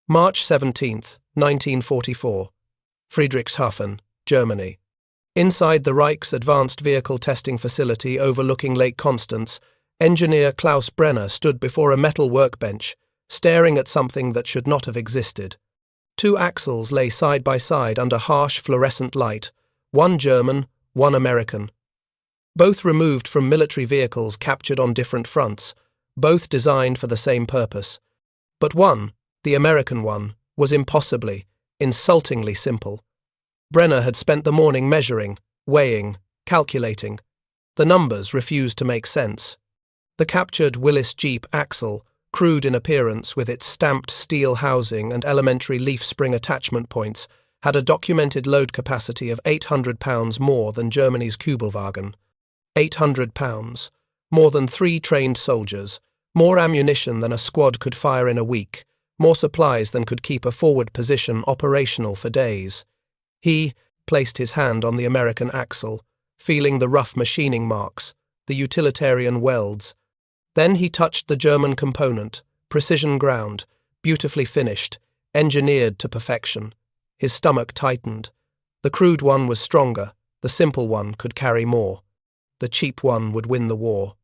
March 17th, 1944. Friedrichshafen, Germany. Inside the Reich's advanced vehicle testing facility overlooking Lake Constance, engineer Klaus Brenner stood before a metal workbench, staring at something that should not have existed. Two axles lay side by side under harsh fluorescent light, one German, one American. Both removed from military vehicles captured on different fronts, both designed for the same purpose. But one, the American one, was impossibly, insultingly simple. Brenner had spent the morning measuring, weighing, calculating. The numbers refused to make sense. The captured Willis Jeep axle, crude in appearance with its stamped steel housing and elementary leaf spring attachment points, had a documented load capacity of 800 pounds more than Germany's Kubelwagen. 800 pounds, more than 3 trained soldiers, more ammunition than a squad could fire in a week, more supplies than could keep a forward position operational for days. He placed his hand on the American axle, feeling the rough machining marks, the utilitarian welds. Then he touched the German component, precision ground, beautifully finished, engineered to perfection. His stomach tightened. The crude one was stronger, the simple one could carry more. The cheap one would win the war.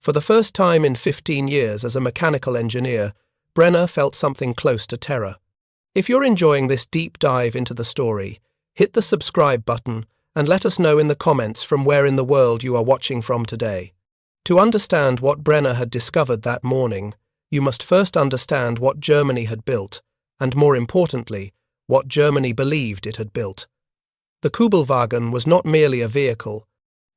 For the first time in 15 years as a mechanical engineer, Brenner felt something close to terror. If you're enjoying this deep dive into the story, hit the subscribe button and let us know in the comments from where in the world you are watching from today. To understand what Brenner had discovered that morning, you must first understand what Germany had built, and more importantly, what Germany believed it had built. The Kubelwagen was not merely a vehicle.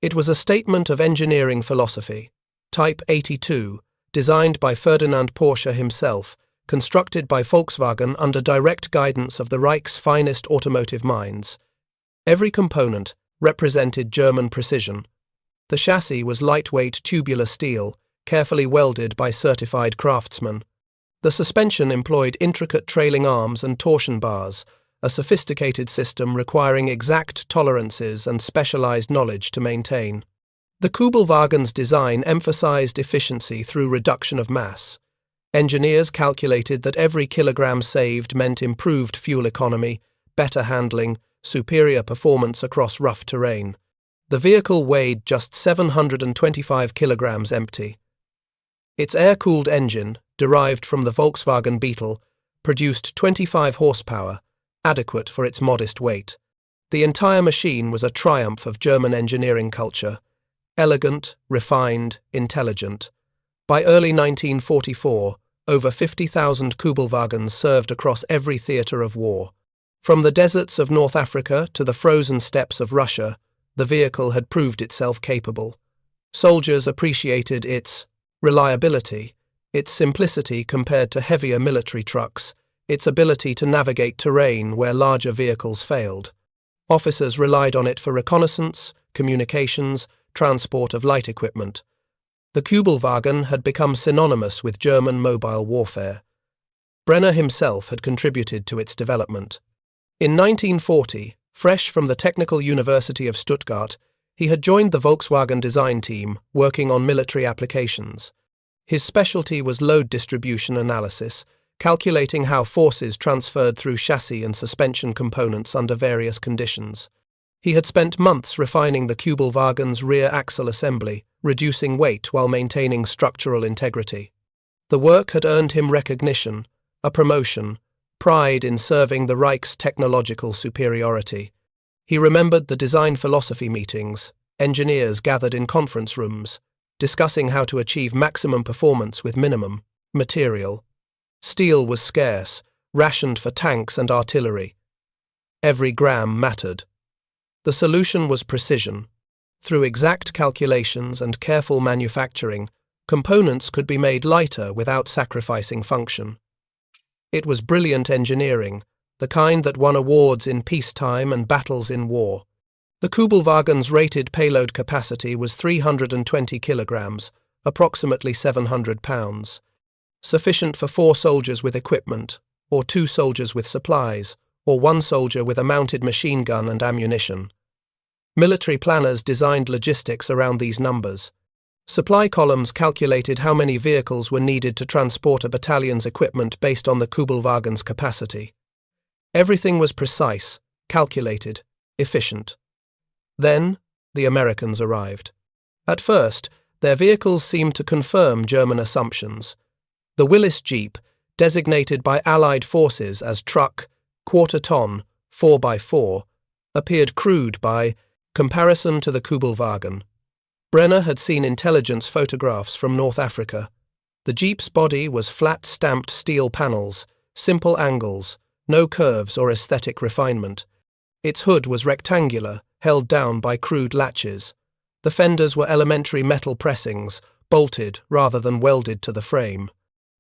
It was a statement of engineering philosophy. Type 82, designed by Ferdinand Porsche himself, constructed by Volkswagen under direct guidance of the Reich's finest automotive minds. Every component represented German precision. The chassis was lightweight tubular steel, carefully welded by certified craftsmen. The suspension employed intricate trailing arms and torsion bars, a sophisticated system requiring exact tolerances and specialized knowledge to maintain. The Kubelwagen's design emphasized efficiency through reduction of mass. Engineers calculated that every kilogram saved meant improved fuel economy, better handling, superior performance across rough terrain. The vehicle weighed just 725 kilograms empty. Its air-cooled engine, derived from the Volkswagen Beetle, produced 25 horsepower, adequate for its modest weight. The entire machine was a triumph of German engineering culture. Elegant, refined, intelligent. By early 1944, over 50,000 Kubelwagens served across every theatre of war. From the deserts of North Africa to the frozen steppes of Russia, the vehicle had proved itself capable. Soldiers appreciated its reliability, its simplicity compared to heavier military trucks, its ability to navigate terrain where larger vehicles failed. Officers relied on it for reconnaissance, communications, transport of light equipment. The Kubelwagen had become synonymous with German mobile warfare. Brenner himself had contributed to its development. In 1940, fresh from the Technical University of Stuttgart, he had joined the Volkswagen design team, working on military applications. His specialty was load distribution analysis, calculating how forces transferred through chassis and suspension components under various conditions. He had spent months refining the Kubelwagen's rear axle assembly, reducing weight while maintaining structural integrity. The work had earned him recognition, a promotion, pride in serving the Reich's technological superiority. He remembered the design philosophy meetings, engineers gathered in conference rooms, discussing how to achieve maximum performance with minimum material. Steel was scarce, rationed for tanks and artillery. Every gram mattered. The solution was precision. Through exact calculations and careful manufacturing, components could be made lighter without sacrificing function. It was brilliant engineering, the kind that won awards in peacetime and battles in war. The Kubelwagen's rated payload capacity was 320 kilograms, approximately 700 pounds. Sufficient for 4 soldiers with equipment, or 2 soldiers with supplies, or 1 soldier with a mounted machine gun and ammunition. Military planners designed logistics around these numbers. Supply columns calculated how many vehicles were needed to transport a battalion's equipment based on the Kubelwagen's capacity. Everything was precise, calculated, efficient. Then, the Americans arrived. At first, their vehicles seemed to confirm German assumptions. The Willis Jeep, designated by Allied forces as truck, quarter-ton, 4x4, appeared crude by comparison to the Kubelwagen. Brenner had seen intelligence photographs from North Africa. The Jeep's body was flat stamped steel panels, simple angles, no curves or aesthetic refinement. Its hood was rectangular, held down by crude latches. The fenders were elementary metal pressings, bolted rather than welded to the frame.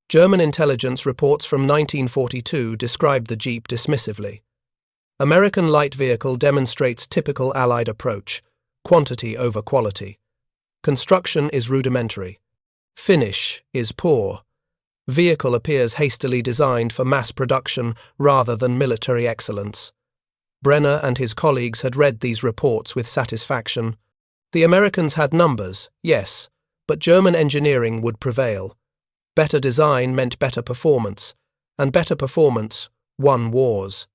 German intelligence reports from 1942 described the Jeep dismissively. American light vehicle demonstrates typical Allied approach, quantity over quality. Construction is rudimentary. Finish is poor. Vehicle appears hastily designed for mass production rather than military excellence. Brenner and his colleagues had read these reports with satisfaction. The Americans had numbers, yes, but German engineering would prevail. Better design meant better performance, and better performance won wars.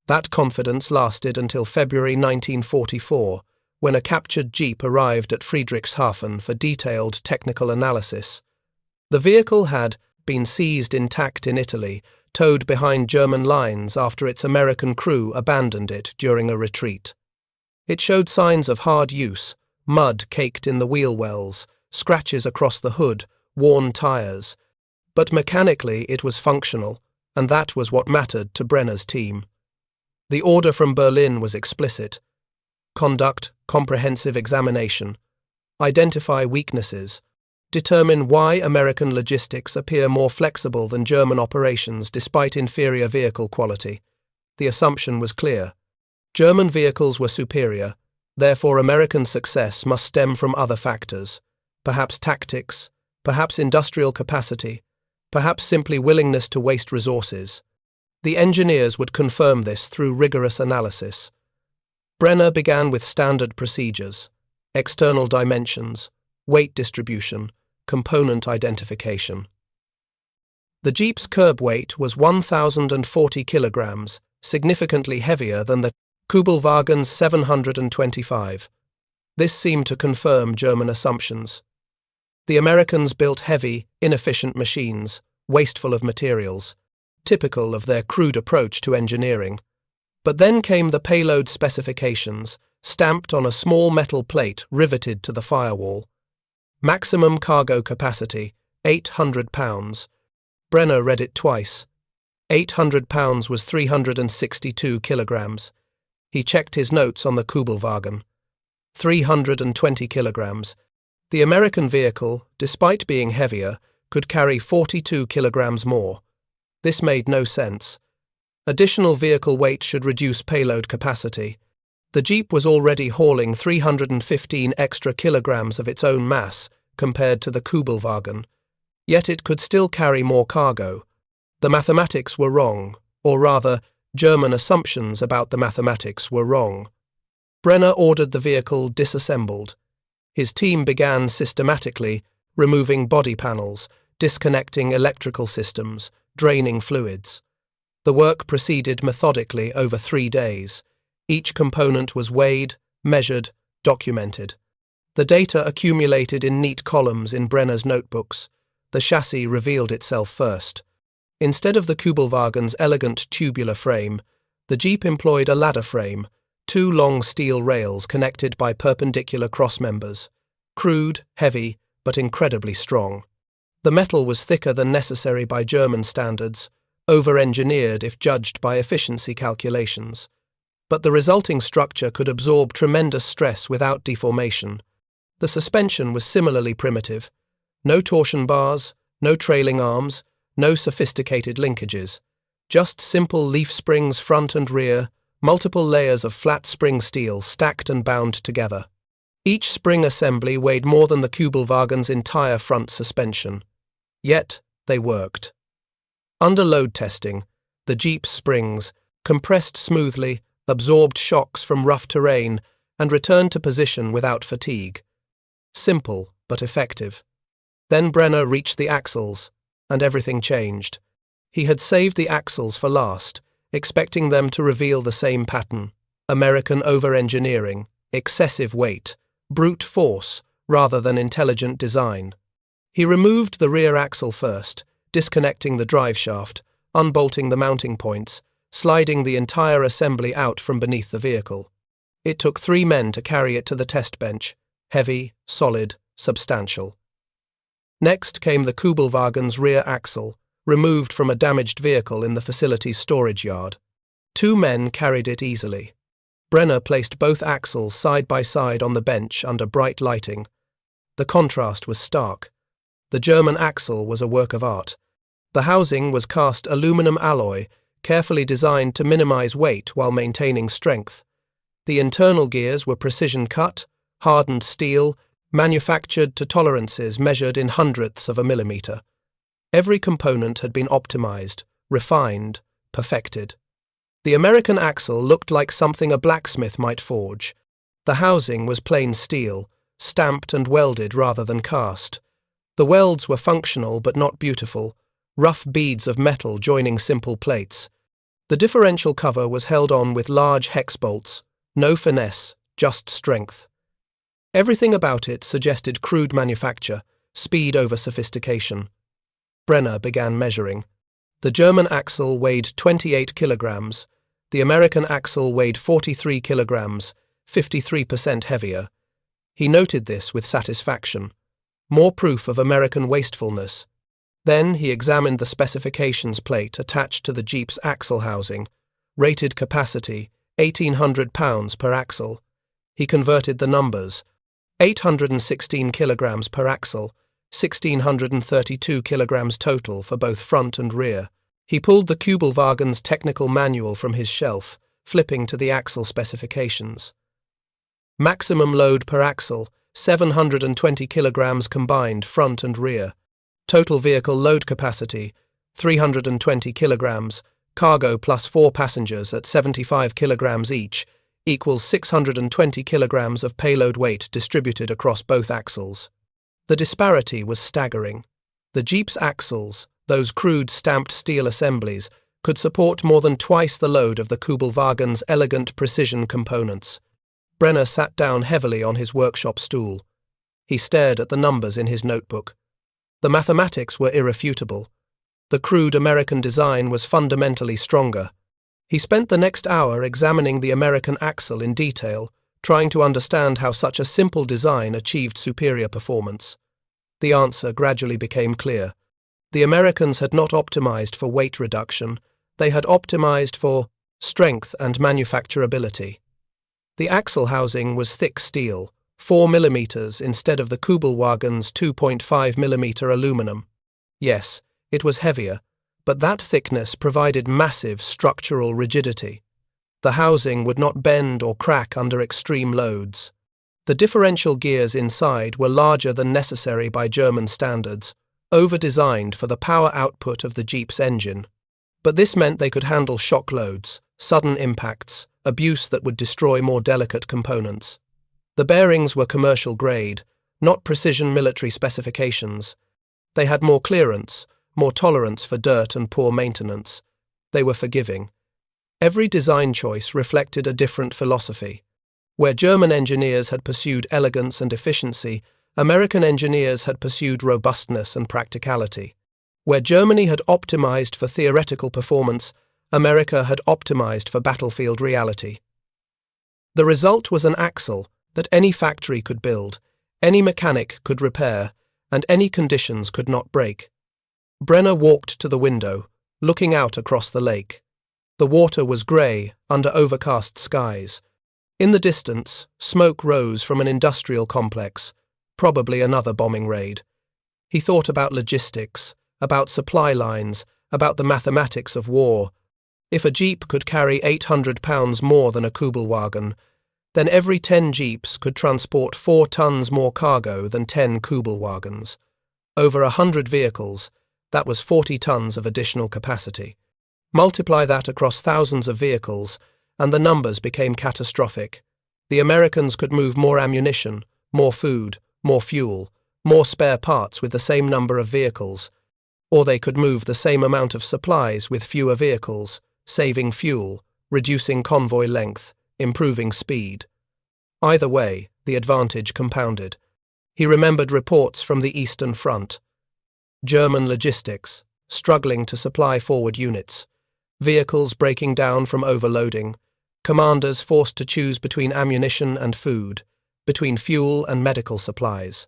That confidence lasted until February 1944, when a captured Jeep arrived at Friedrichshafen for detailed technical analysis. The vehicle had been seized intact in Italy, towed behind German lines after its American crew abandoned it during a retreat. It showed signs of hard use, mud caked in the wheel wells, scratches across the hood, worn tires. But mechanically it was functional, and that was what mattered to Brenner's team. The order from Berlin was explicit. Conduct comprehensive examination. Identify weaknesses. Determine why American logistics appear more flexible than German operations despite inferior vehicle quality. The assumption was clear. German vehicles were superior, therefore American success must stem from other factors, perhaps tactics, perhaps industrial capacity, perhaps simply willingness to waste resources. The engineers would confirm this through rigorous analysis. Brenner began with standard procedures: external dimensions, weight distribution, component identification. The Jeep's curb weight was 1,040 kilograms, significantly heavier than the Kubelwagen's 725. This seemed to confirm German assumptions. The Americans built heavy, inefficient machines, wasteful of materials, typical of their crude approach to engineering. But then came the payload specifications, stamped on a small metal plate riveted to the firewall. Maximum cargo capacity, 800 pounds. Brenner read it twice. 800 pounds was 362 kilograms. He checked his notes on the Kubelwagen. 320 kilograms. The American vehicle, despite being heavier, could carry 42 kilograms more. This made no sense. Additional vehicle weight should reduce payload capacity. The Jeep was already hauling 315 extra kilograms of its own mass compared to the Kubelwagen, yet it could still carry more cargo. The mathematics were wrong, or rather, German assumptions about the mathematics were wrong. Brenner ordered the vehicle disassembled. His team began systematically removing body panels, disconnecting electrical systems, draining fluids. The work proceeded methodically over 3 days. Each component was weighed, measured, documented. The data accumulated in neat columns in Brenner's notebooks. The chassis revealed itself first. Instead of the Kubelwagen's elegant tubular frame, the Jeep employed a ladder frame, 2 long steel rails connected by perpendicular crossmembers. Crude, heavy, but incredibly strong. The metal was thicker than necessary by German standards, over-engineered if judged by efficiency calculations. But the resulting structure could absorb tremendous stress without deformation. The suspension was similarly primitive. No torsion bars, no trailing arms, no sophisticated linkages. Just simple leaf springs front and rear, multiple layers of flat spring steel stacked and bound together. Each spring assembly weighed more than the Kubelwagen's entire front suspension. Yet, they worked. Under load testing, the Jeep's springs, compressed smoothly, absorbed shocks from rough terrain, and returned to position without fatigue. Simple, but effective. Then Brenner reached the axles, and everything changed. He had saved the axles for last, expecting them to reveal the same pattern: American over-engineering, excessive weight, brute force, rather than intelligent design. He removed the rear axle first, disconnecting the drive shaft, unbolting the mounting points, sliding the entire assembly out from beneath the vehicle. It took 3 men to carry it to the test bench, heavy, solid, substantial. Next came the Kubelwagen's rear axle, removed from a damaged vehicle in the facility's storage yard. 2 men carried it easily. Brenner placed both axles side by side on the bench under bright lighting. The contrast was stark. The German axle was a work of art. The housing was cast aluminum alloy, carefully designed to minimize weight while maintaining strength. The internal gears were precision-cut, hardened steel, manufactured to tolerances measured in hundredths of a millimeter. Every component had been optimized, refined, perfected. The American axle looked like something a blacksmith might forge. The housing was plain steel, stamped and welded rather than cast. The welds were functional but not beautiful, rough beads of metal joining simple plates. The differential cover was held on with large hex bolts, no finesse, just strength. Everything about it suggested crude manufacture, speed over sophistication. Brenner began measuring. The German axle weighed 28 kilograms. The American axle weighed 43 kilograms, 53% heavier. He noted this with satisfaction. More proof of American wastefulness. Then he examined the specifications plate attached to the Jeep's axle housing. Rated capacity, 1,800 pounds per axle. He converted the numbers. 816 kilograms per axle, 1,632 kilograms total for both front and rear. He pulled the Kubelwagen's technical manual from his shelf, flipping to the axle specifications. Maximum load per axle, 720 kilograms combined front and rear. Total vehicle load capacity, 320 kilograms, cargo plus 4 passengers at 75 kilograms each, equals 620 kilograms of payload weight distributed across both axles. The disparity was staggering. The Jeep's axles, those crude stamped steel assemblies, could support more than twice the load of the Kubelwagen's elegant precision components. Brenner sat down heavily on his workshop stool. He stared at the numbers in his notebook. The mathematics were irrefutable. The crude American design was fundamentally stronger. He spent the next hour examining the American axle in detail, trying to understand how such a simple design achieved superior performance. The answer gradually became clear. The Americans had not optimized for weight reduction, they had optimized for strength and manufacturability. The axle housing was thick steel, 4 millimeters instead of the Kubelwagen's 2.5 millimeter aluminum. Yes, it was heavier, but that thickness provided massive structural rigidity. The housing would not bend or crack under extreme loads. The differential gears inside were larger than necessary by German standards, over-designed for the power output of the Jeep's engine. But this meant they could handle shock loads, sudden impacts, abuse that would destroy more delicate components. The bearings were commercial grade, not precision military specifications. They had more clearance, more tolerance for dirt and poor maintenance. They were forgiving. Every design choice reflected a different philosophy. Where German engineers had pursued elegance and efficiency, American engineers had pursued robustness and practicality. Where Germany had optimized for theoretical performance, America had optimized for battlefield reality. The result was an axle that any factory could build, any mechanic could repair, and any conditions could not break. Brenner walked to the window, looking out across the lake. The water was grey, under overcast skies. In the distance, smoke rose from an industrial complex, probably another bombing raid. He thought about logistics, about supply lines, about the mathematics of war. If a Jeep could carry 800 pounds more than a Kubelwagen, then every 10 Jeeps could transport 4 tons more cargo than 10 Kubelwagens. Over 100 vehicles, that was 40 tons of additional capacity. Multiply that across thousands of vehicles, and the numbers became catastrophic. The Americans could move more ammunition, more food, more fuel, more spare parts with the same number of vehicles, or they could move the same amount of supplies with fewer vehicles, saving fuel, reducing convoy length, improving speed. Either way, the advantage compounded. He remembered reports from the Eastern Front. German logistics, struggling to supply forward units, vehicles breaking down from overloading, commanders forced to choose between ammunition and food, between fuel and medical supplies.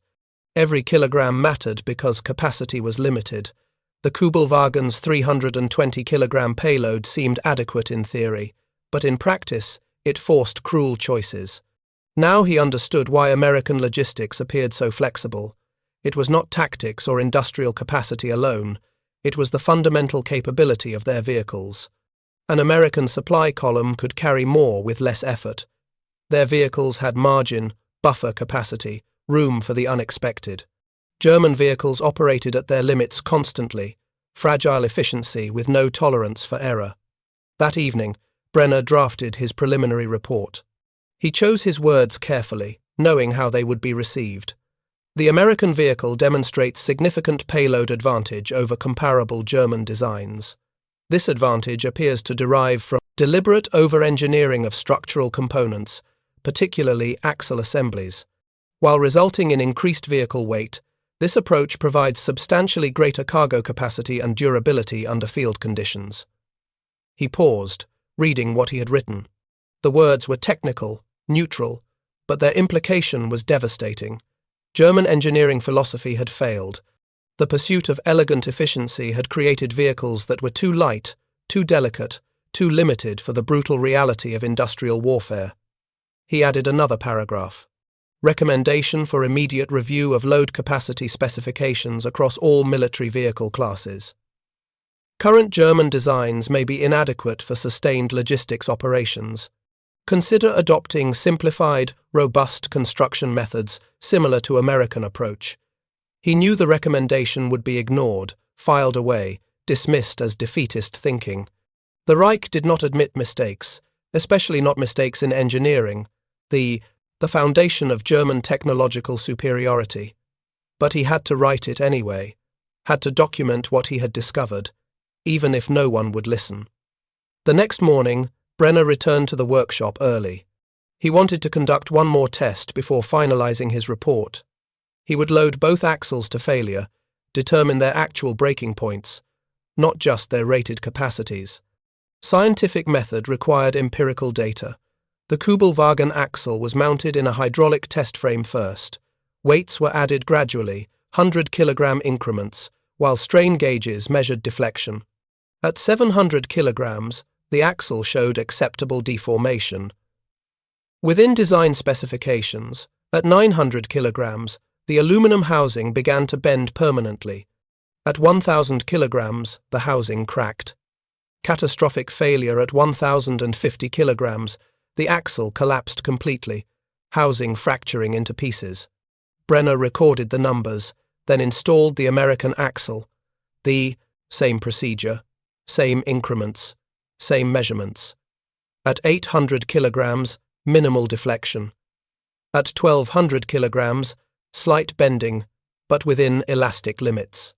Every kilogram mattered because capacity was limited. The Kubelwagen's 320-kilogram payload seemed adequate in theory, but in practice, it forced cruel choices. Now he understood why American logistics appeared so flexible. It was not tactics or industrial capacity alone. It was the fundamental capability of their vehicles. An American supply column could carry more with less effort. Their vehicles had margin, buffer capacity, room for the unexpected. German vehicles operated at their limits constantly, fragile efficiency with no tolerance for error. That evening, Brenner drafted his preliminary report. He chose his words carefully, knowing how they would be received. The American vehicle demonstrates significant payload advantage over comparable German designs. This advantage appears to derive from deliberate over-engineering of structural components, particularly axle assemblies. While resulting in increased vehicle weight, this approach provides substantially greater cargo capacity and durability under field conditions. He paused, reading what he had written. The words were technical, neutral, but their implication was devastating. German engineering philosophy had failed. The pursuit of elegant efficiency had created vehicles that were too light, too delicate, too limited for the brutal reality of industrial warfare. He added another paragraph. Recommendation for immediate review of load capacity specifications across all military vehicle classes. Current German designs may be inadequate for sustained logistics operations. Consider adopting simplified, robust construction methods similar to American approach. He knew the recommendation would be ignored, filed away, dismissed as defeatist thinking. The Reich did not admit mistakes, especially not mistakes in engineering, the foundation of German technological superiority. But he had to write it anyway, had to document what he had discovered, even if no one would listen. The next morning, Brenner returned to the workshop early. He wanted to conduct one more test before finalizing his report. He would load both axles to failure, determine their actual breaking points, not just their rated capacities. Scientific method required empirical data. The Kubelwagen axle was mounted in a hydraulic test frame first. Weights were added gradually, 100-kilogram increments, while strain gauges measured deflection. At 700 kilograms, the axle showed acceptable deformation. Within design specifications, at 900 kilograms, the aluminum housing began to bend permanently. At 1,000 kilograms, the housing cracked. Catastrophic failure at 1,050 kilograms, the axle collapsed completely, housing fracturing into pieces. Brenner recorded the numbers, then installed the American axle. The same procedure, same increments, same measurements. At 800 kilograms, minimal deflection. At 1,200 kilograms, slight bending, but within elastic limits.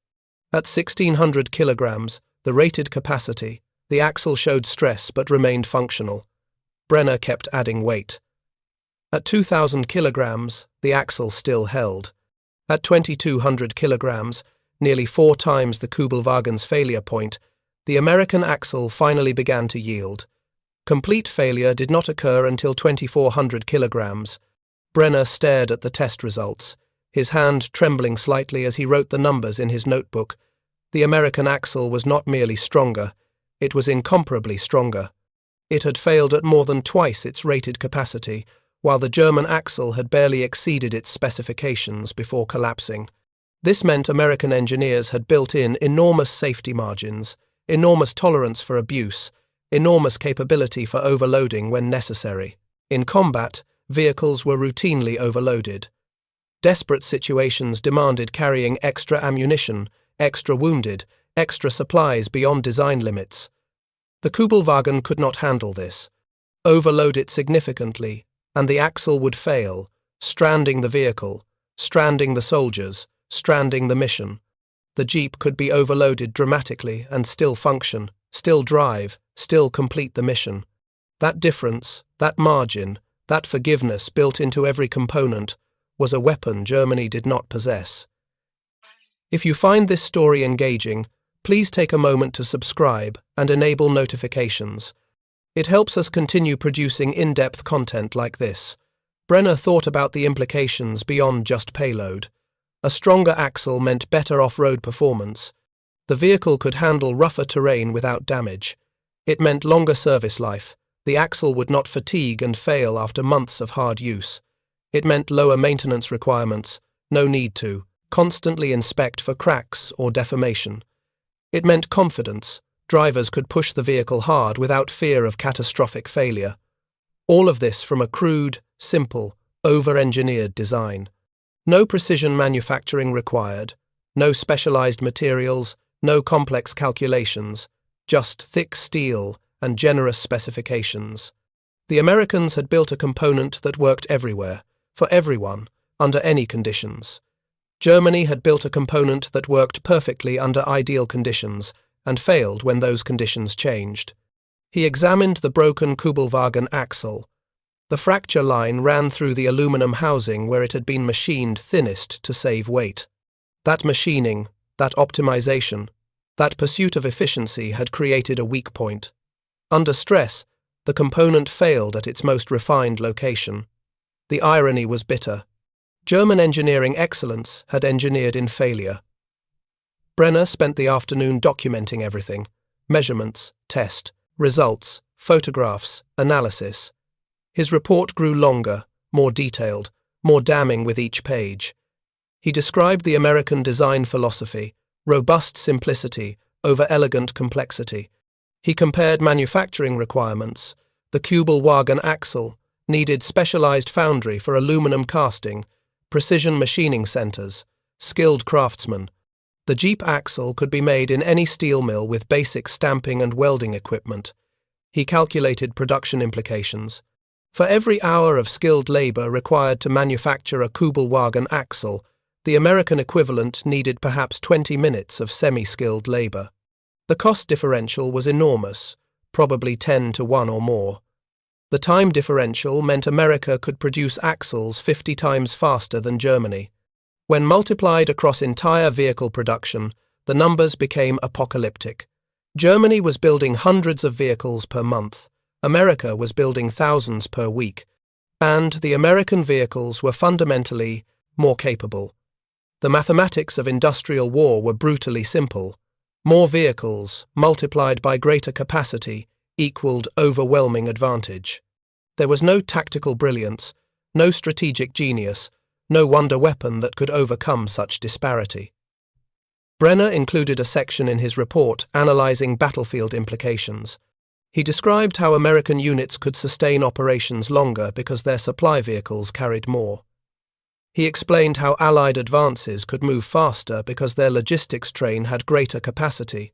At 1,600 kilograms, the rated capacity, the axle showed stress but remained functional. Brenner kept adding weight. At 2,000 kilograms, the axle still held. At 2,200 kilograms, nearly 4 times the Kubelwagen's failure point, the American axle finally began to yield. Complete failure did not occur until 2,400 kilograms. Brenner stared at the test results, his hand trembling slightly as he wrote the numbers in his notebook. The American axle was not merely stronger, it was incomparably stronger. It had failed at more than twice its rated capacity, while the German axle had barely exceeded its specifications before collapsing. This meant American engineers had built in enormous safety margins, enormous tolerance for abuse, enormous capability for overloading when necessary. In combat, vehicles were routinely overloaded. Desperate situations demanded carrying extra ammunition, extra wounded, extra supplies beyond design limits. The Kubelwagen could not handle this. Overload it significantly, and the axle would fail, stranding the vehicle, stranding the soldiers, stranding the mission. The Jeep could be overloaded dramatically and still function, still drive, still complete the mission. That difference, that margin, that forgiveness built into every component was a weapon Germany did not possess. If you find this story engaging, please take a moment to subscribe and enable notifications. It helps us continue producing in-depth content like this. Brenner thought about the implications beyond just payload. A stronger axle meant better off-road performance. The vehicle could handle rougher terrain without damage. It meant longer service life. The axle would not fatigue and fail after months of hard use. It meant lower maintenance requirements, no need to constantly inspect for cracks or deformation. It meant confidence. Drivers could push the vehicle hard without fear of catastrophic failure. All of this from a crude, simple, over-engineered design. No precision manufacturing required, no specialized materials, no complex calculations, just thick steel and generous specifications. The Americans had built a component that worked everywhere, for everyone, under any conditions. Germany had built a component that worked perfectly under ideal conditions and failed when those conditions changed. He examined the broken Kubelwagen axle. The fracture line ran through the aluminum housing where it had been machined thinnest to save weight. That machining, that optimization, that pursuit of efficiency had created a weak point. Under stress, the component failed at its most refined location. The irony was bitter. German engineering excellence had engineered in failure. Brenner spent the afternoon documenting everything: measurements, test, results, photographs, analysis. His report grew longer, more detailed, more damning with each page. He described the American design philosophy: robust simplicity over elegant complexity. He compared manufacturing requirements. The Kubelwagen axle needed specialized foundry for aluminum casting, precision machining centers, skilled craftsmen. The Jeep axle could be made in any steel mill with basic stamping and welding equipment. He calculated production implications. For every hour of skilled labor required to manufacture a Kubelwagen axle, the American equivalent needed perhaps 20 minutes of semi-skilled labor. The cost differential was enormous, probably 10 to 1 or more. The time differential meant America could produce axles 50 times faster than Germany. When multiplied across entire vehicle production, the numbers became apocalyptic. Germany was building hundreds of vehicles per month. America was building thousands per week. And the American vehicles were fundamentally more capable. The mathematics of industrial war were brutally simple. More vehicles, multiplied by greater capacity, equaled overwhelming advantage. There was no tactical brilliance, no strategic genius, no wonder weapon that could overcome such disparity. Brenner included a section in his report analyzing battlefield implications. He described how American units could sustain operations longer because their supply vehicles carried more. He explained how Allied advances could move faster because their logistics train had greater capacity.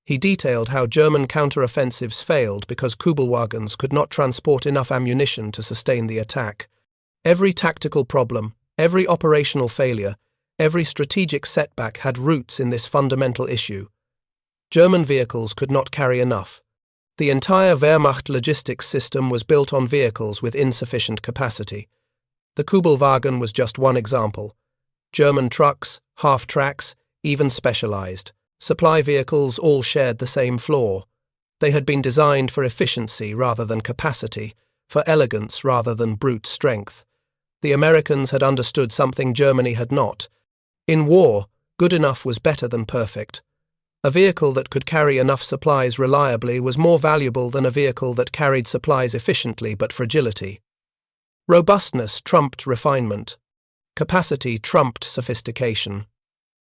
He detailed how German counteroffensives failed because Kubelwagens could not transport enough ammunition to sustain the attack. Every tactical problem, every operational failure, every strategic setback had roots in this fundamental issue. German vehicles could not carry enough. The entire Wehrmacht logistics system was built on vehicles with insufficient capacity. The Kubelwagen was just one example. German trucks, half-tracks, even specialized. Supply vehicles all shared the same flaw. They had been designed for efficiency rather than capacity, for elegance rather than brute strength. The Americans had understood something Germany had not. In war, good enough was better than perfect. A vehicle that could carry enough supplies reliably was more valuable than a vehicle that carried supplies efficiently but fragility. Robustness trumped refinement. Capacity trumped sophistication.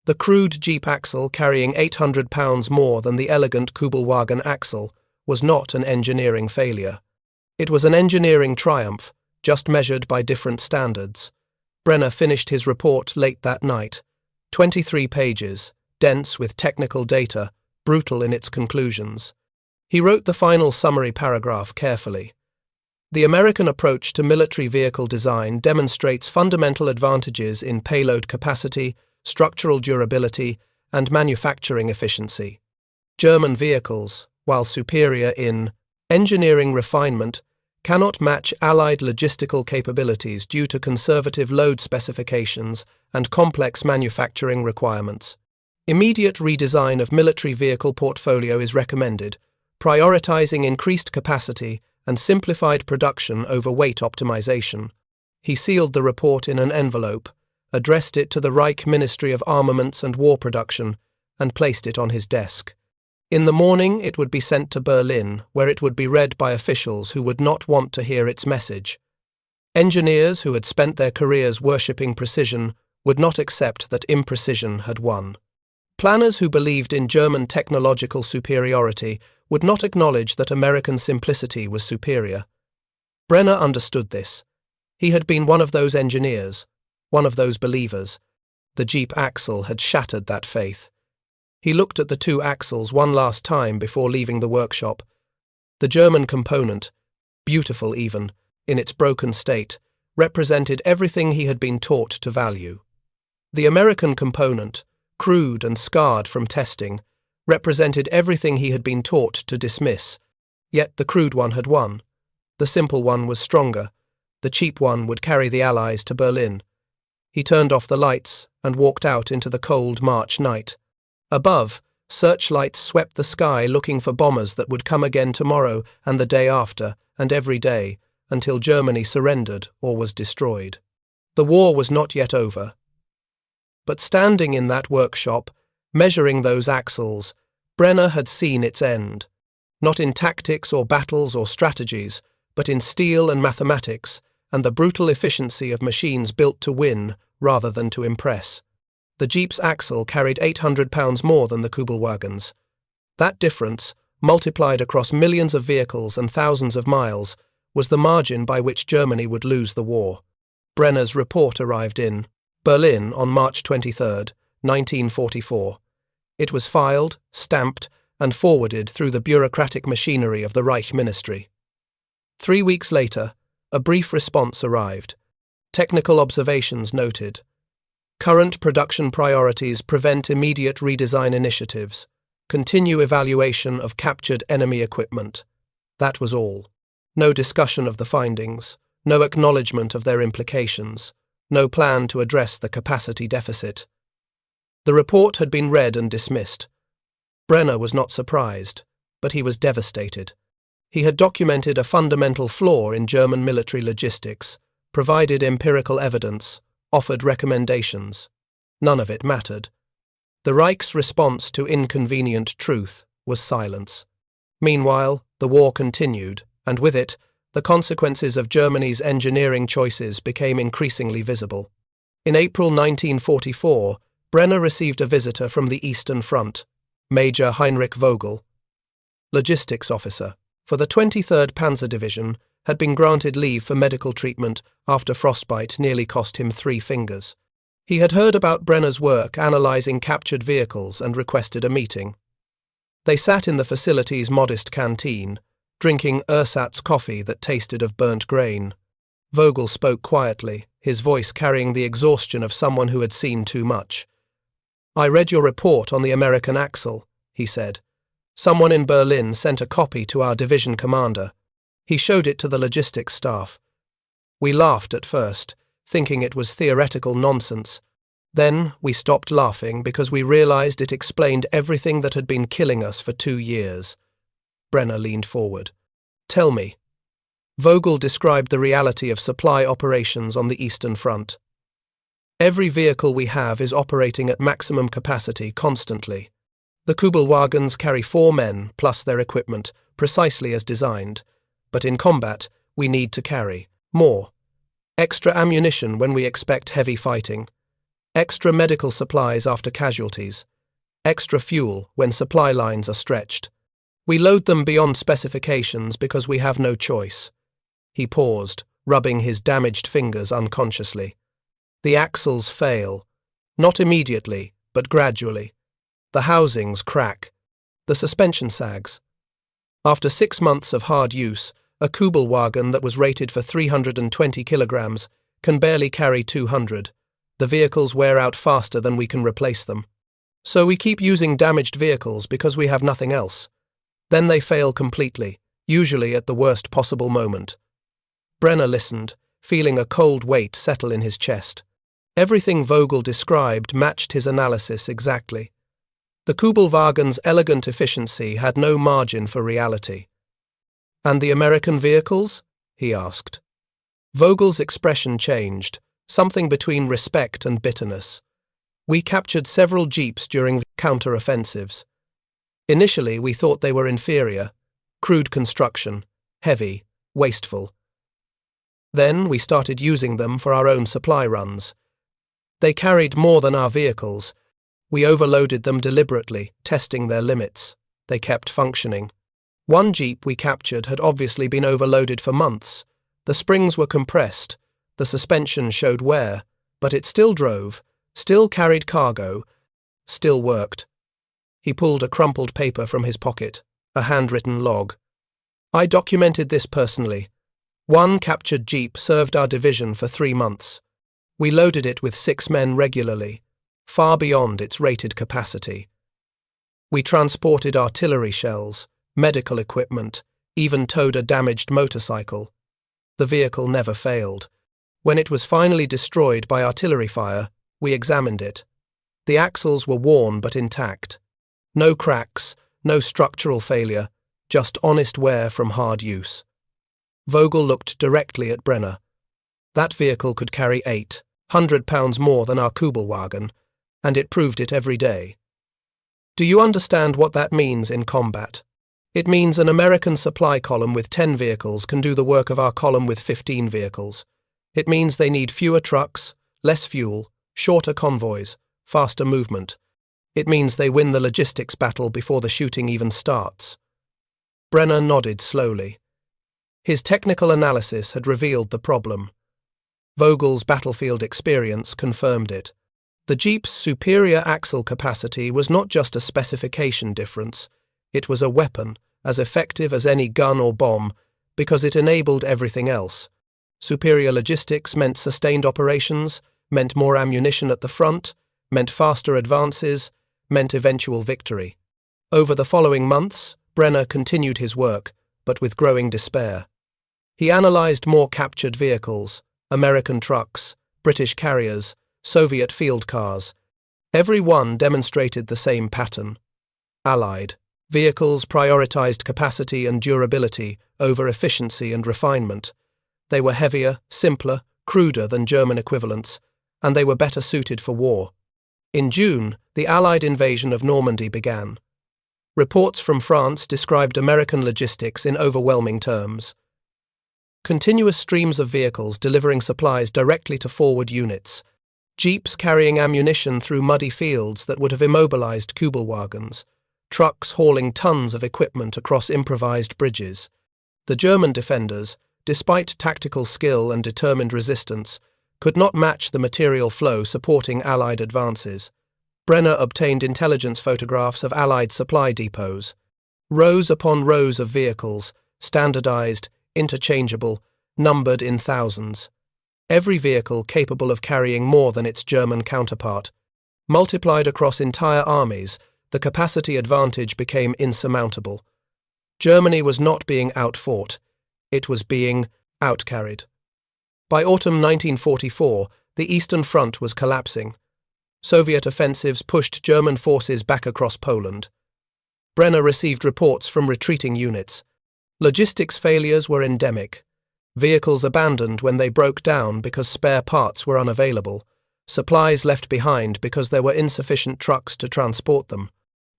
The crude Jeep axle, carrying 800 pounds more than the elegant Kubelwagen axle, was not an engineering failure. It was an engineering triumph, just measured by different standards. Brenner finished his report late that night. 23 pages, dense with technical data, brutal in its conclusions. He wrote the final summary paragraph carefully. The American approach to military vehicle design demonstrates fundamental advantages in payload capacity, structural durability, and manufacturing efficiency. German vehicles, while superior in engineering refinement, cannot match Allied logistical capabilities due to conservative load specifications and complex manufacturing requirements. Immediate redesign of military vehicle portfolio is recommended, prioritizing increased capacity and simplified production over weight optimization. He sealed the report in an envelope, addressed it to the Reich Ministry of Armaments and War Production, and placed it on his desk. In the morning it would be sent to Berlin, where it would be read by officials who would not want to hear its message. Engineers who had spent their careers worshipping precision would not accept that imprecision had won. Planners who believed in German technological superiority would not acknowledge that American simplicity was superior. Brenner understood this. He had been one of those engineers, one of those believers. The Jeep axle had shattered that faith. He looked at the two axles one last time before leaving the workshop. The German component, beautiful even, in its broken state, represented everything he had been taught to value. The American component, crude and scarred from testing, represented everything he had been taught to dismiss. Yet the crude one had won. The simple one was stronger. The cheap one would carry the Allies to Berlin. He turned off the lights and walked out into the cold March night. Above, searchlights swept the sky looking for bombers that would come again tomorrow and the day after, and every day, until Germany surrendered or was destroyed. The war was not yet over. But standing in that workshop, measuring those axles, Brenner had seen its end. Not in tactics or battles or strategies, but in steel and mathematics, and the brutal efficiency of machines built to win rather than to impress. The Jeep's axle carried 800 pounds more than the Kubelwagen's. That difference, multiplied across millions of vehicles and thousands of miles, was the margin by which Germany would lose the war. Brenner's report arrived in Berlin on March 23, 1944. It was filed, stamped, and forwarded through the bureaucratic machinery of the Reich Ministry. 3 weeks later, a brief response arrived. Technical observations noted. Current production priorities prevent immediate redesign initiatives. Continue evaluation of captured enemy equipment. That was all. No discussion of the findings, no acknowledgement of their implications, no plan to address the capacity deficit. The report had been read and dismissed. Brenner was not surprised, but he was devastated. He had documented a fundamental flaw in German military logistics, provided empirical evidence, offered recommendations. None of it mattered. The Reich's response to inconvenient truth was silence. Meanwhile, the war continued, and with it, the consequences of Germany's engineering choices became increasingly visible. In April 1944, Brenner received a visitor from the Eastern Front, Major Heinrich Vogel. Logistics officer for the 23rd Panzer Division, had been granted leave for medical treatment after frostbite nearly cost him 3 fingers. He had heard about Brenner's work analysing captured vehicles and requested a meeting. They sat in the facility's modest canteen, drinking ersatz coffee that tasted of burnt grain. Vogel spoke quietly, his voice carrying the exhaustion of someone who had seen too much. "I read your report on the American axle," he said. "Someone in Berlin sent a copy to our division commander. He showed it to the logistics staff. We laughed at first, thinking it was theoretical nonsense. Then we stopped laughing because we realized it explained everything that had been killing us for 2 years. Brenner leaned forward. "Tell me." Vogel described the reality of supply operations on the Eastern Front. "Every vehicle we have is operating at maximum capacity constantly. The Kubelwagens carry 4 men plus their equipment, precisely as designed. But in combat, we need to carry more. Extra ammunition when we expect heavy fighting. Extra medical supplies after casualties. Extra fuel when supply lines are stretched. We load them beyond specifications because we have no choice." He paused, rubbing his damaged fingers unconsciously. "The axles fail. Not immediately, but gradually. The housings crack. The suspension sags. After 6 months of hard use, A Kubelwagen that was rated for 320 kilograms can barely carry 200. The vehicles wear out faster than we can replace them. So we keep using damaged vehicles because we have nothing else. Then they fail completely, usually at the worst possible moment. Brenner listened, feeling a cold weight settle in his chest. Everything Vogel described matched his analysis exactly. The Kubelwagen's elegant efficiency had no margin for reality. "And the American vehicles?" he asked. Vogel's expression changed, something between respect and bitterness. "We captured several Jeeps during the counter-offensives. Initially, we thought they were inferior, crude construction, heavy, wasteful. Then we started using them for our own supply runs. They carried more than our vehicles. We overloaded them deliberately, testing their limits. They kept functioning. One Jeep we captured had obviously been overloaded for months. The springs were compressed, the suspension showed wear, but it still drove, still carried cargo, still worked." He pulled a crumpled paper from his pocket, a handwritten log. "I documented this personally. One captured Jeep served our division for 3 months. We loaded it with 6 men regularly, far beyond its rated capacity. We transported artillery shells, medical equipment, even towed a damaged motorcycle. The vehicle never failed. When it was finally destroyed by artillery fire, we examined it. The axles were worn but intact. No cracks, no structural failure, just honest wear from hard use." Vogel looked directly at Brenner. "That vehicle could carry 800 pounds more than our Kubelwagen, and it proved it every day. Do you understand what that means in combat? It means an American supply column with 10 vehicles can do the work of our column with 15 vehicles. It means they need fewer trucks, less fuel, shorter convoys, faster movement. It means they win the logistics battle before the shooting even starts." Brenner nodded slowly. His technical analysis had revealed the problem. Vogel's battlefield experience confirmed it. The Jeep's superior axle capacity was not just a specification difference. It was a weapon, as effective as any gun or bomb, because it enabled everything else. Superior logistics meant sustained operations, meant more ammunition at the front, meant faster advances, meant eventual victory. Over the following months, Brenner continued his work, but with growing despair. He analyzed more captured vehicles, American trucks, British carriers, Soviet field cars. Every one demonstrated the same pattern. Allied vehicles prioritized capacity and durability over efficiency and refinement. They were heavier, simpler, cruder than German equivalents, and they were better suited for war. In June, the Allied invasion of Normandy began. Reports from France described American logistics in overwhelming terms. Continuous streams of vehicles delivering supplies directly to forward units. Jeeps carrying ammunition through muddy fields that would have immobilized Kubelwagens. Trucks hauling tons of equipment across improvised bridges. The German defenders, despite tactical skill and determined resistance, could not match the material flow supporting Allied advances. Brenner obtained intelligence photographs of Allied supply depots. Rows upon rows of vehicles, standardized, interchangeable, numbered in thousands. Every vehicle capable of carrying more than its German counterpart. Multiplied across entire armies, the capacity advantage became insurmountable. Germany was not being outfought, it was being outcarried. By autumn 1944, the Eastern Front was collapsing. Soviet offensives pushed German forces back across Poland. Brenner received reports from retreating units. Logistics failures were endemic. Vehicles abandoned when they broke down because spare parts were unavailable. Supplies left behind because there were insufficient trucks to transport them.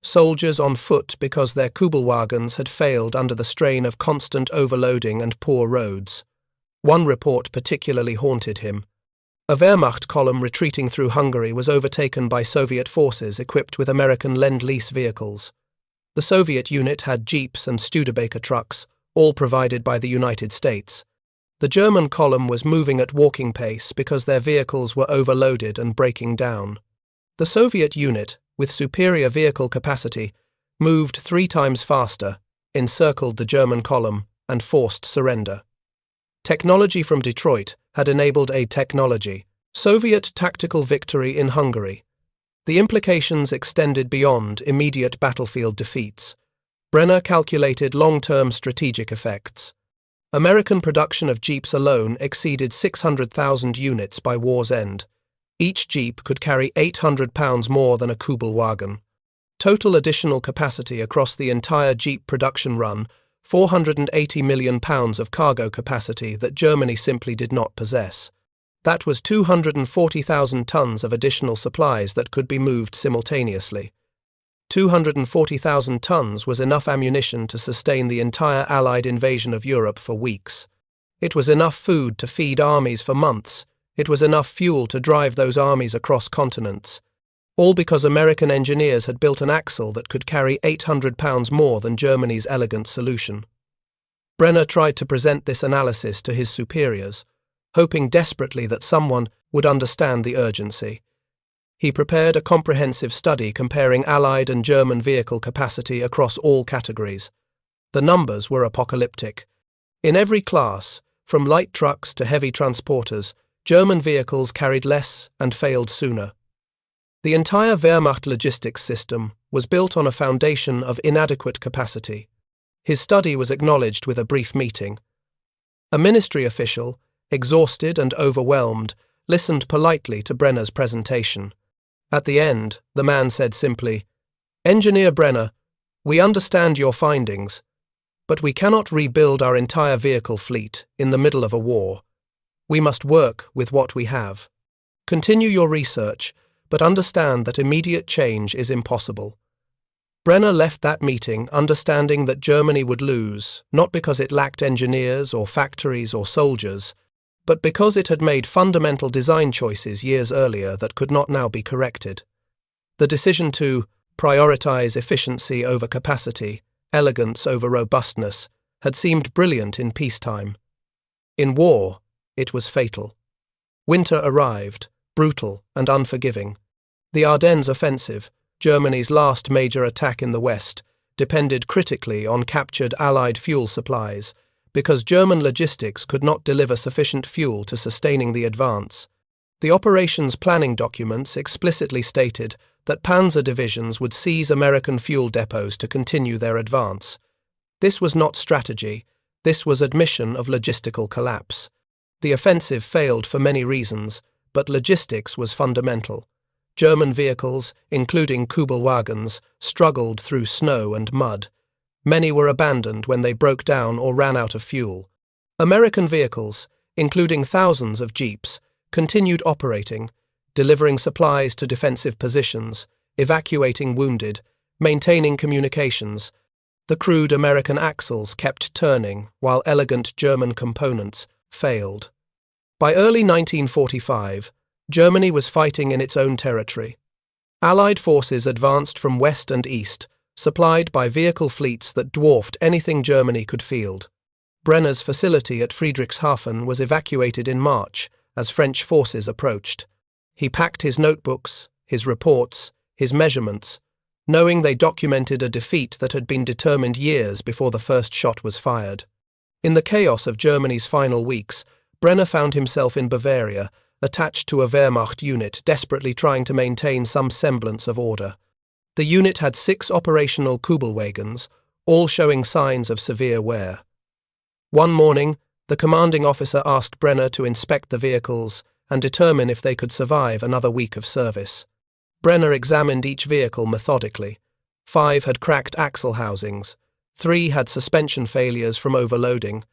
Soldiers on foot because their Kubelwagens had failed under the strain of constant overloading and poor roads. One report particularly haunted him. A Wehrmacht column retreating through Hungary was overtaken by Soviet forces equipped with American Lend-Lease vehicles. The Soviet unit had Jeeps and Studebaker trucks, all provided by the United States. The German column was moving at walking pace because their vehicles were overloaded and breaking down. The Soviet unit, with superior vehicle capacity, moved 3 times faster, encircled the German column, and forced surrender. Technology from Detroit had enabled a technology, Soviet tactical victory in Hungary. The implications extended beyond immediate battlefield defeats. Brenner calculated long-term strategic effects. American production of Jeeps alone exceeded 600,000 units by war's end. Each Jeep could carry 800 pounds more than a Kubelwagen. Total additional capacity across the entire Jeep production run, 480 million pounds of cargo capacity that Germany simply did not possess. That was 240,000 tons of additional supplies that could be moved simultaneously. 240,000 tons was enough ammunition to sustain the entire Allied invasion of Europe for weeks. It was enough food to feed armies for months. It was enough fuel to drive those armies across continents. All because American engineers had built an axle that could carry 800 pounds more than Germany's elegant solution. Brenner tried to present this analysis to his superiors, hoping desperately that someone would understand the urgency. He prepared a comprehensive study comparing Allied and German vehicle capacity across all categories. The numbers were apocalyptic. In every class, from light trucks to heavy transporters, German vehicles carried less and failed sooner. The entire Wehrmacht logistics system was built on a foundation of inadequate capacity. His study was acknowledged with a brief meeting. A ministry official, exhausted and overwhelmed, listened politely to Brenner's presentation. At the end, the man said simply, "Engineer Brenner, we understand your findings, but we cannot rebuild our entire vehicle fleet in the middle of a war. We must work with what we have. Continue your research, but understand that immediate change is impossible." Brenner left that meeting understanding that Germany would lose, not because it lacked engineers or factories or soldiers, but because it had made fundamental design choices years earlier that could not now be corrected. The decision to prioritize efficiency over capacity, elegance over robustness, had seemed brilliant in peacetime. In war, it was fatal. Winter arrived, brutal and unforgiving. The Ardennes offensive, Germany's last major attack in the West, depended critically on captured Allied fuel supplies, because German logistics could not deliver sufficient fuel to sustaining the advance. The operations planning documents explicitly stated that panzer divisions would seize American fuel depots to continue their advance. This was not strategy, this was admission of logistical collapse. The offensive failed for many reasons, but logistics was fundamental. German vehicles, including Kubelwagens, struggled through snow and mud. Many were abandoned when they broke down or ran out of fuel. American vehicles, including thousands of Jeeps, continued operating, delivering supplies to defensive positions, evacuating wounded, maintaining communications. The crude American axles kept turning, while elegant German components failed. By early 1945, Germany was fighting in its own territory. Allied forces advanced from west and east, supplied by vehicle fleets that dwarfed anything Germany could field. Brenner's facility at Friedrichshafen was evacuated in March as French forces approached. He packed his notebooks, his reports, his measurements, knowing they documented a defeat that had been determined years before the first shot was fired. In the chaos of Germany's final weeks, Brenner found himself in Bavaria, attached to a Wehrmacht unit desperately trying to maintain some semblance of order. The unit had 6 operational Kubelwagens, all showing signs of severe wear. One morning, the commanding officer asked Brenner to inspect the vehicles and determine if they could survive another week of service. Brenner examined each vehicle methodically. 5 had cracked axle housings, 3 had suspension failures from overloading,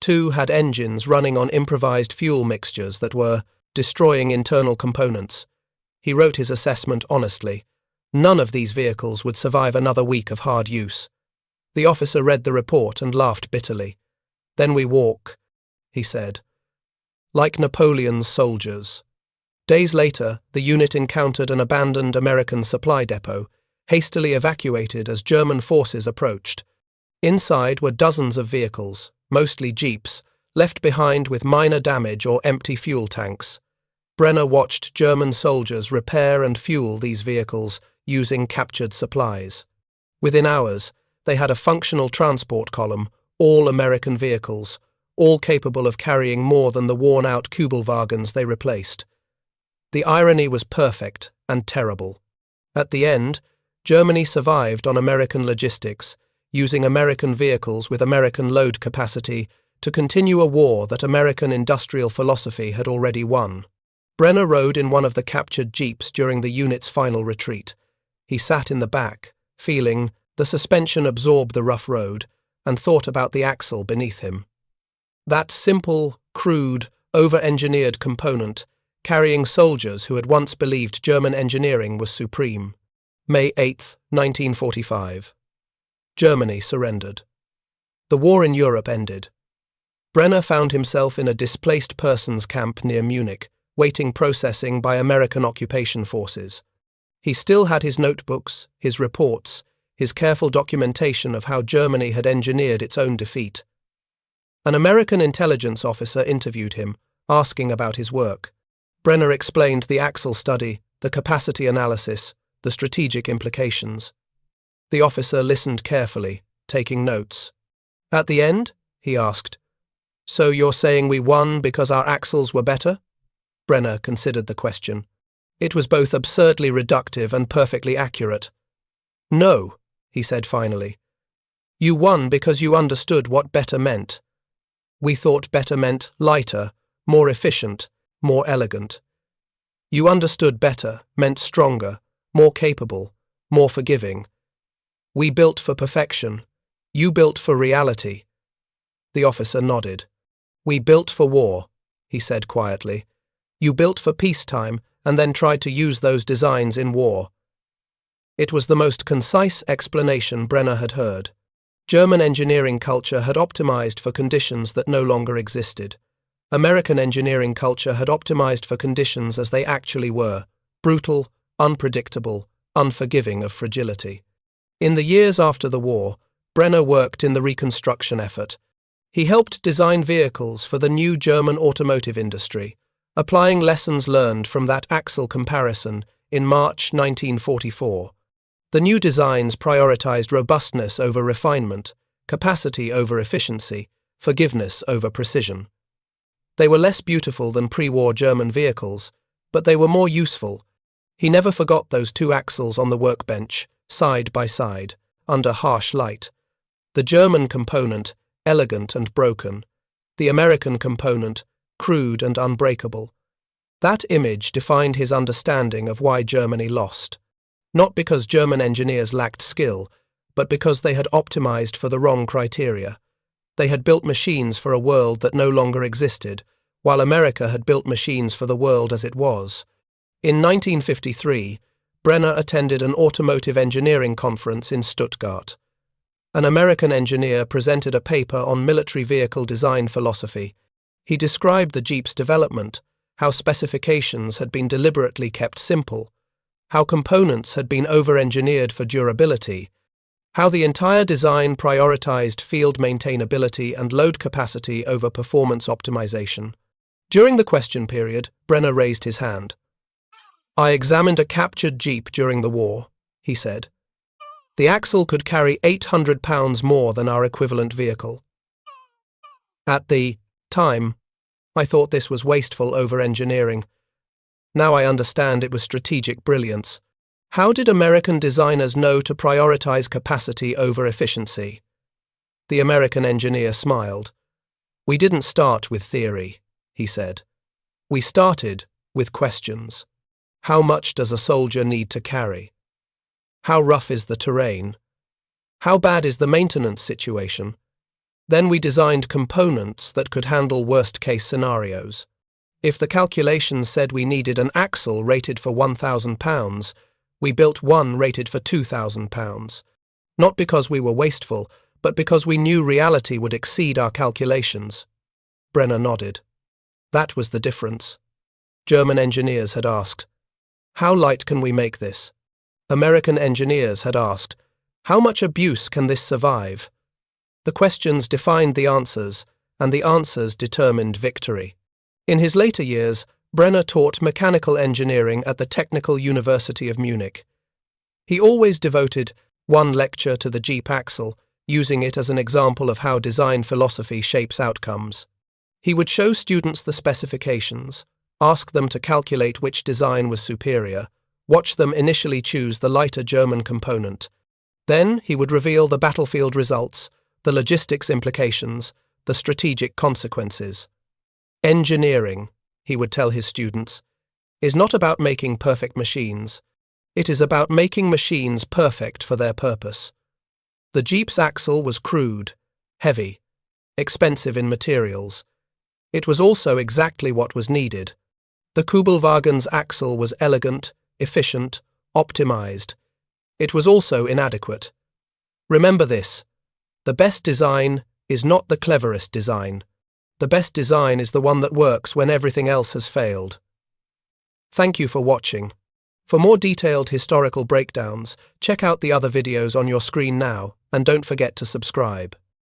2 had engines running on improvised fuel mixtures that were destroying internal components. He wrote his assessment honestly. None of these vehicles would survive another week of hard use. The officer read the report and laughed bitterly. "Then we walk," he said. Like Napoleon's soldiers. Days later, the unit encountered an abandoned American supply depot, hastily evacuated as German forces approached. Inside were dozens of vehicles, mostly Jeeps, left behind with minor damage or empty fuel tanks. Brenner watched German soldiers repair and fuel these vehicles using captured supplies. Within hours, they had a functional transport column, all American vehicles, all capable of carrying more than the worn-out Kubelwagens they replaced. The irony was perfect and terrible. At the end, Germany survived on American logistics, using American vehicles with American load capacity to continue a war that American industrial philosophy had already won. Brenner rode in one of the captured jeeps during the unit's final retreat. He sat in the back, feeling the suspension absorb the rough road, and thought about the axle beneath him. That simple, crude, over-engineered component, carrying soldiers who had once believed German engineering was supreme. May 8, 1945. Germany surrendered. The war in Europe ended. Brenner found himself in a displaced persons camp near Munich, waiting processing by American occupation forces. He still had his notebooks, his reports, his careful documentation of how Germany had engineered its own defeat. An American intelligence officer interviewed him, asking about his work. Brenner explained the axle study, the capacity analysis, the strategic implications. The officer listened carefully, taking notes. At the end, he asked, "So you're saying we won because our axles were better?" Brenner considered the question. It was both absurdly reductive and perfectly accurate. "No," he said finally. "You won because you understood what better meant. We thought better meant lighter, more efficient, more elegant. You understood better meant stronger, more capable, more forgiving. We built for perfection. You built for reality." The officer nodded. "We built for war," he said quietly. "You built for peacetime and then tried to use those designs in war." It was the most concise explanation Brenner had heard. German engineering culture had optimized for conditions that no longer existed. American engineering culture had optimized for conditions as they actually were, brutal, unpredictable, unforgiving of fragility. In the years after the war, Brenner worked in the reconstruction effort. He helped design vehicles for the new German automotive industry, applying lessons learned from that axle comparison in March 1944. The new designs prioritized robustness over refinement, capacity over efficiency, forgiveness over precision. They were less beautiful than pre-war German vehicles, but they were more useful. He never forgot those two axles on the workbench, side by side, under harsh light. The German component, elegant and broken. The American component, crude and unbreakable. That image defined his understanding of why Germany lost. Not because German engineers lacked skill, but because they had optimized for the wrong criteria. They had built machines for a world that no longer existed, while America had built machines for the world as it was. In 1953, Brenner attended an automotive engineering conference in Stuttgart. An American engineer presented a paper on military vehicle design philosophy. He described the Jeep's development, how specifications had been deliberately kept simple, how components had been over-engineered for durability, how the entire design prioritized field maintainability and load capacity over performance optimization. During the question period, Brenner raised his hand. "I examined a captured Jeep during the war," he said. "The axle could carry 800 pounds more than our equivalent vehicle. At the time, I thought this was wasteful over-engineering. Now I understand it was strategic brilliance. How did American designers know to prioritize capacity over efficiency?" The American engineer smiled. "We didn't start with theory," he said. "We started with questions. How much does a soldier need to carry? How rough is the terrain? How bad is the maintenance situation? Then we designed components that could handle worst-case scenarios. If the calculations said we needed an axle rated for 1,000 pounds, we built one rated for 2,000 pounds. Not because we were wasteful, but because we knew reality would exceed our calculations." Brenner nodded. That was the difference. German engineers had asked, "How light can we make this?" American engineers had asked, "How much abuse can this survive?" The questions defined the answers, and the answers determined victory. In his later years, Brenner taught mechanical engineering at the Technical University of Munich. He always devoted one lecture to the Jeep axle, using it as an example of how design philosophy shapes outcomes. He would show students the specifications, ask them to calculate which design was superior, watch them initially choose the lighter German component. Then he would reveal the battlefield results, the logistics implications, the strategic consequences. Engineering, he would tell his students, is not about making perfect machines. It is about making machines perfect for their purpose. The Jeep's axle was crude, heavy, expensive in materials. It was also exactly what was needed. The Kubelwagen's axle was elegant, efficient, optimized. It was also inadequate. Remember this: the best design is not the cleverest design. The best design is the one that works when everything else has failed. Thank you for watching. For more detailed historical breakdowns, check out the other videos on your screen now, and don't forget to subscribe.